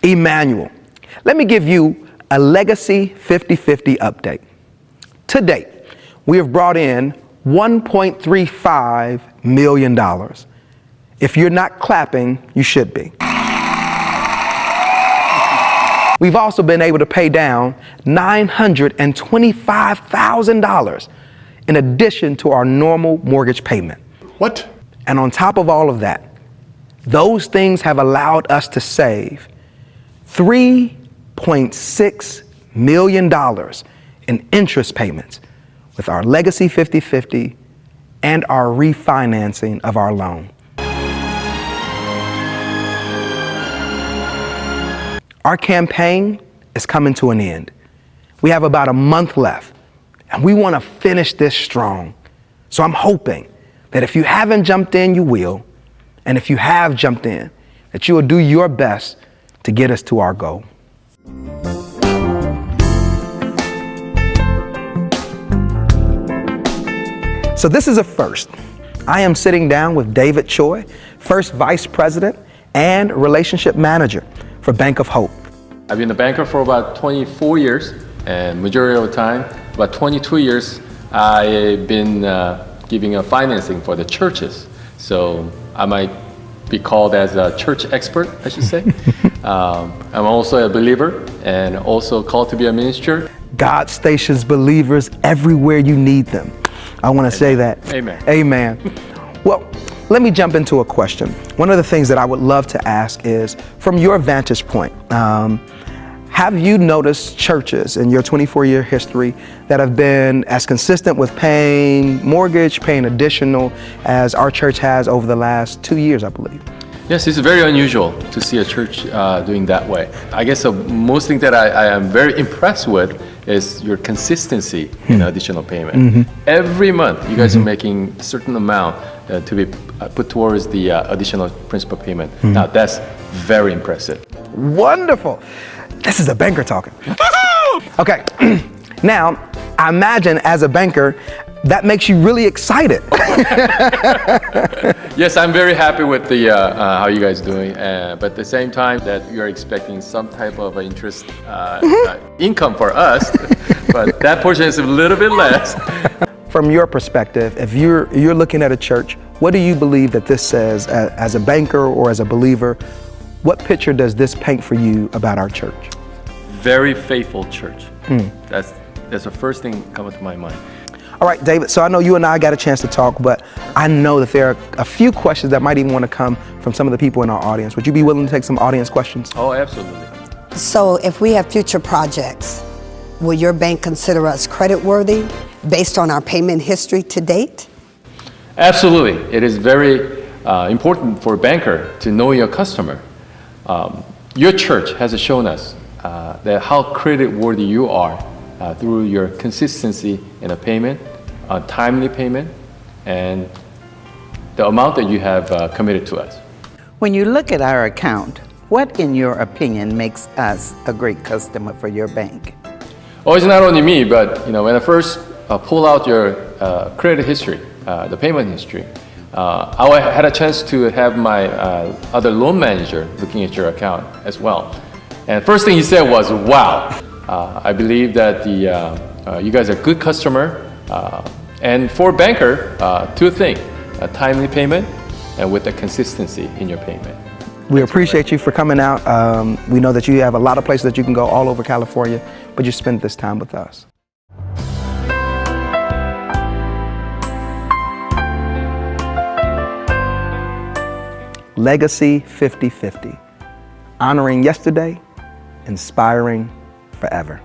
Emmanuel. Let me give you a Legacy 50/50 update. To date, we have brought in $1.35 million. If you're not clapping, you should be. We've also been able to pay down $925,000 in addition to our normal mortgage payment. What? And on top of all of that, those things have allowed us to save $3.6 million in interest payments with our Legacy 50/50 and our refinancing of our loan. Our campaign is coming to an end. We have about a month left, and we want to finish this strong. So I'm hoping that if you haven't jumped in, you will. And if you have jumped in, that you will do your best to get us to our goal. So this is a first. I am sitting down with David Choi, First Vice President and Relationship Manager for Bank of Hope. I've been a banker for about 24 years, and majority of the time, about 22 years, I've been giving a financing for the churches. So I might be called as a church expert, I should say. I'm also a believer and also called to be a minister. God stations believers everywhere you need them. I want to say that. Amen. Amen. Well, let me jump into a question. One of the things that I would love to ask is, from your vantage point, have you noticed churches in your 24-year history that have been as consistent with paying mortgage, paying additional, as our church has over the last 2 years, I believe? Yes, it's very unusual to see a church doing that way. I guess the most thing that I am very impressed with is your consistency in additional payment. Every month, you guys are making a certain amount to be put towards the additional principal payment. Now, that's very impressive. Wonderful. This is a banker talking. Okay, now, I imagine as a banker, that makes you really excited. Yes, I'm very happy with the how you guys are doing, but at the same time that you're expecting some type of interest income for us, but that portion is a little bit less. From your perspective, if you're looking at a church, what do you believe that this says as a banker or as a believer? What picture does this paint for you about our church? Very faithful church. That's the first thing coming to my mind. All right, David, so I know you and I got a chance to talk, but I know that there are a few questions that might even want to come from some of the people in our audience. Would you be willing to take some audience questions? Oh, absolutely. So if we have future projects, will your bank consider us creditworthy based on our payment history to date? Absolutely. It is very important for a banker to know your customer. Your church has shown us that how creditworthy you are through your consistency in a payment, timely payment, and the amount that you have committed to us. When you look at our account, what in your opinion makes us a great customer for your bank? Oh, it's not only me, but when I first pull out your credit history, the payment history, I had a chance to have my other loan manager looking at your account as well. And first thing he said was, wow, I believe that you guys are a good customer. And for a banker, two things, a timely payment and with the consistency in your payment. We appreciate you for coming out. We know that you have a lot of places that you can go all over California, but you spent this time with us. Legacy 50/50, honoring yesterday, inspiring forever.